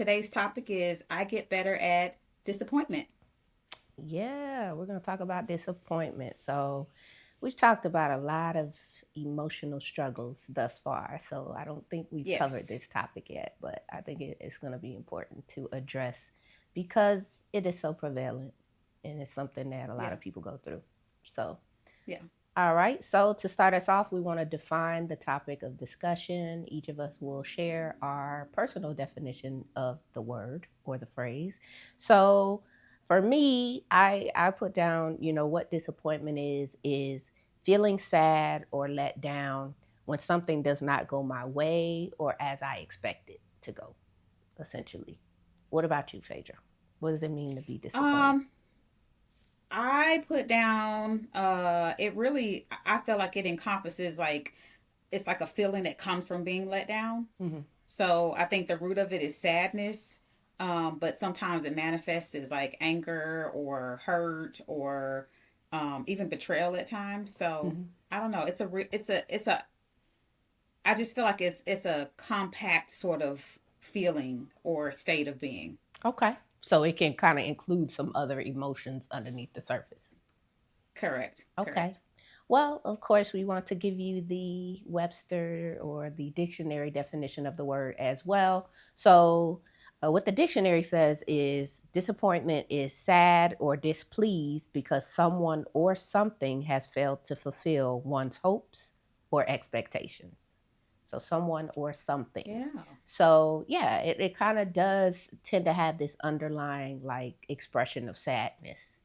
today's topic is I get better at disappointment. Yeah, we're going to talk about disappointment. So, we've talked about a lot of emotional struggles thus far. So, I don't think we've covered Yes. this topic yet, but I think it's going to be important to address because it is so prevalent and it's something that a lot Yeah. of people go through. So, Yeah. all right. So, to start us off, we want to define the topic of discussion. Each of us will share our personal definition of the word or the phrase. So, for me, I put down, what disappointment is feeling sad or let down when something does not go my way or as I expect it to go, essentially. What about you, Phaedra? What does it mean to be disappointed? Um, I put down it really I feel like it encompasses like it's like a feeling that comes from being let down. Hmm. So I think the root of it is sadness. But sometimes it manifests as like anger or hurt or even betrayal at times. So Hmm. I don't know. It's a I just feel like it's a compact sort of feeling or state of being. Okay. So it can kind of include some other emotions underneath the surface. Correct. Okay. Correct. Well, of course, we want to give you the Webster or the dictionary definition of the word as well. So, what the dictionary says is disappointment is sad or displeased because someone or something has failed to fulfill one's hopes or expectations. So, someone or something. Yeah. So, yeah, it kind of does tend to have this underlying like expression of sadness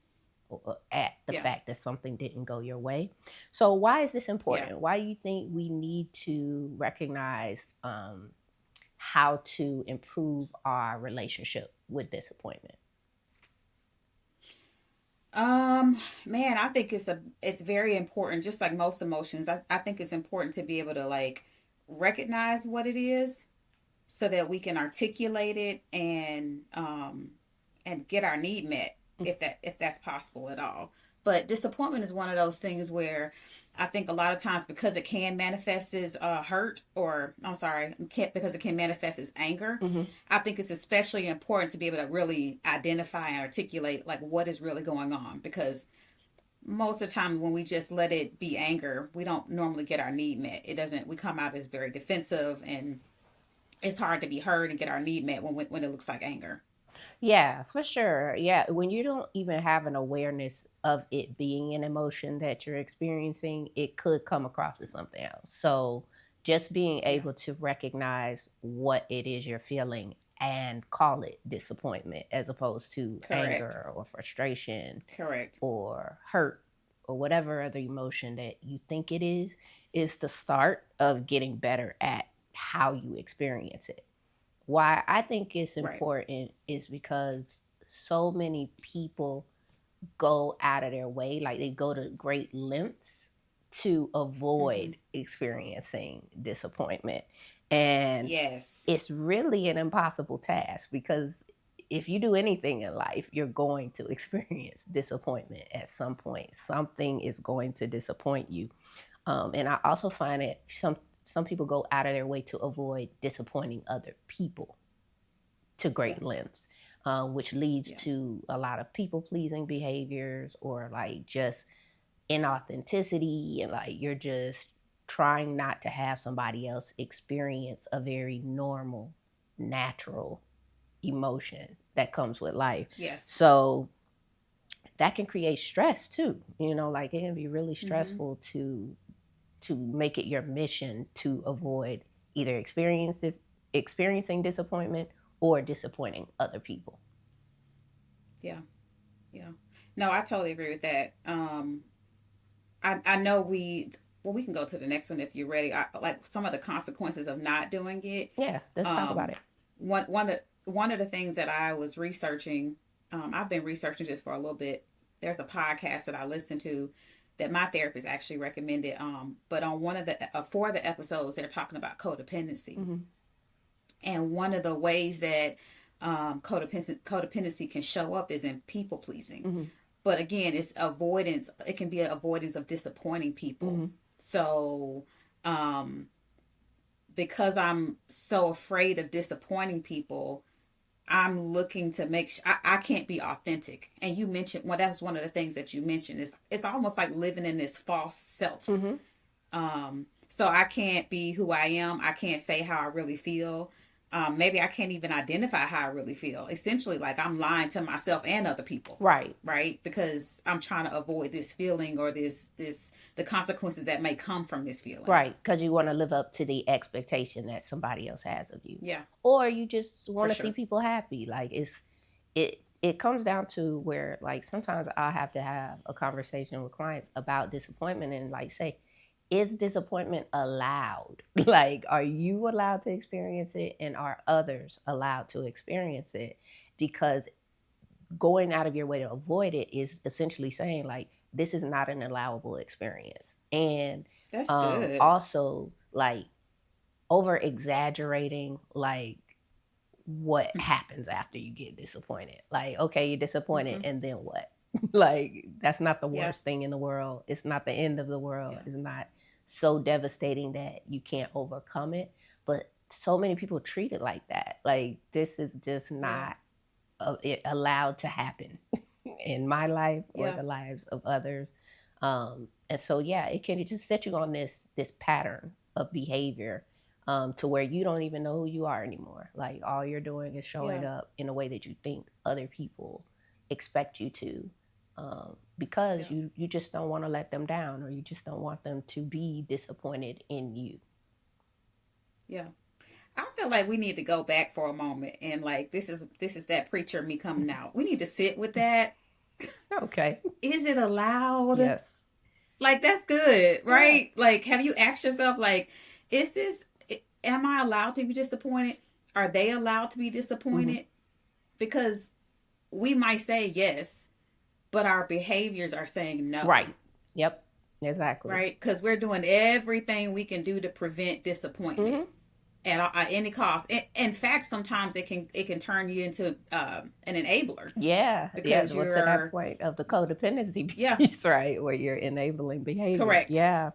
at the Yeah. fact that something didn't go your way. So, why is this Yeah. important? Why do you think we need to recognize how to improve our relationship with disappointment? Man, I think it's very important, just like most emotions. I think it's important to be able to like recognize what it is so that we can articulate it and get our need met if that's possible at all. But disappointment is one of those things where I think a lot of times because it can manifest as hurt, or I'm sorry, because it can manifest as anger. Mm-hmm. I think it's especially important to be able to really identify and articulate like what is really going on, because most of the time when we just let it be anger, we don't normally get our need met. It doesn't. We come out as very defensive, and it's hard to be heard and get our need met when it looks like anger. Yeah, for sure. Yeah, when you don't even have an awareness of it being an emotion that you're experiencing, it could come across as something else. So, just being Yeah. able to recognize what it is you're feeling and call it disappointment as opposed to Correct. anger or frustration Correct. or hurt or whatever other emotion that you think it is the start of getting better at how you experience it. Why I think it's Right. important is because so many people go out of their way, like they go to great lengths to Mm-hmm. avoid experiencing disappointment. And Yes. it's really an impossible task because if you do anything in life, you're going to experience disappointment at some point. Something is going to disappoint you. And I also find that some people go out of their way to avoid disappointing other people to Yeah. great lengths, which leads Yeah. to a lot of people pleasing behaviors or like just inauthenticity and like you're just trying not to have somebody else experience a very normal, natural emotion that comes with life. Yes. So that can create stress too. Like it can be really Mm-hmm. stressful to make it your mission to avoid either experiencing disappointment or disappointing other people. Yeah. Yeah. No, I totally agree with that. I know we can go to the next one if you're ready. Like some of the consequences of not doing it. Yeah, let's talk about Um, it. one of the things that I was researching, I've been researching this for a little bit. There's a podcast that I listen to that my therapist actually recommended. But on one of the four of the episodes, they're talking about codependency, Mm-hmm. and one of the ways that codependency can show up is in people pleasing. Mm-hmm. But again, it's avoidance. It can be an avoidance of disappointing people. Mm-hmm. So because I'm so afraid of disappointing people, I'm looking to make sure I can't be authentic. And you mentioned, well, that's one of the things that you mentioned is it's almost like living in this false self. Mm-hmm. So I can't be who I am. I can't say how I really feel. Maybe I can't even identify how I really feel. Essentially, like I'm lying to myself and other people, Right. right? Because I'm trying to avoid this feeling or this the consequences that may come from this feeling. Right, because you want to live up to the expectation that somebody else has of you, Yeah, or you just for want to see sure. people happy. Like it comes down to where like sometimes I have to have a conversation with clients about disappointment and like say, is disappointment allowed? Like, are you allowed to experience it, and are others allowed to experience it? Because going out of your way to avoid it is essentially saying like this is not an allowable experience, and That's good. also like over exaggerating like what happens after you get disappointed. Like, okay, you're disappointed, Mm-hmm. and then what? Like, that's not the Yeah, worst thing in the world. It's not the end of the world. yeah, It's not so devastating that you can't overcome it. But so many people treat it like that. Like, this is just yeah, not allowed to happen in my life or yeah, the lives of others. And so, yeah, it can just set you on this pattern of behavior to where you don't even know who you are anymore. Like all you're doing is showing yeah, up in a way that you think other people expect you to, because yeah, you just don't want to let them down, or you just don't want them to be disappointed in you. yeah. I feel like we need to go back for a moment and like this is that preacher me coming out. We need to sit with that. Okay. Is it allowed? Yes. Like that's good, Yeah. right? Like have you asked yourself like is this am I allowed to be disappointed? Are they allowed to be Hmm. disappointed? Because we might say yes, but our behaviors are saying no, Right. Yep. Exactly. right? Cuz we're doing everything we can do to prevent disappointment Hmm. at any cost. In fact, sometimes it can turn you into an enabler Yeah, yeah. because Well, to that you're point of the codependency yeah piece, right, where you're enabling behavior. correct Yeah.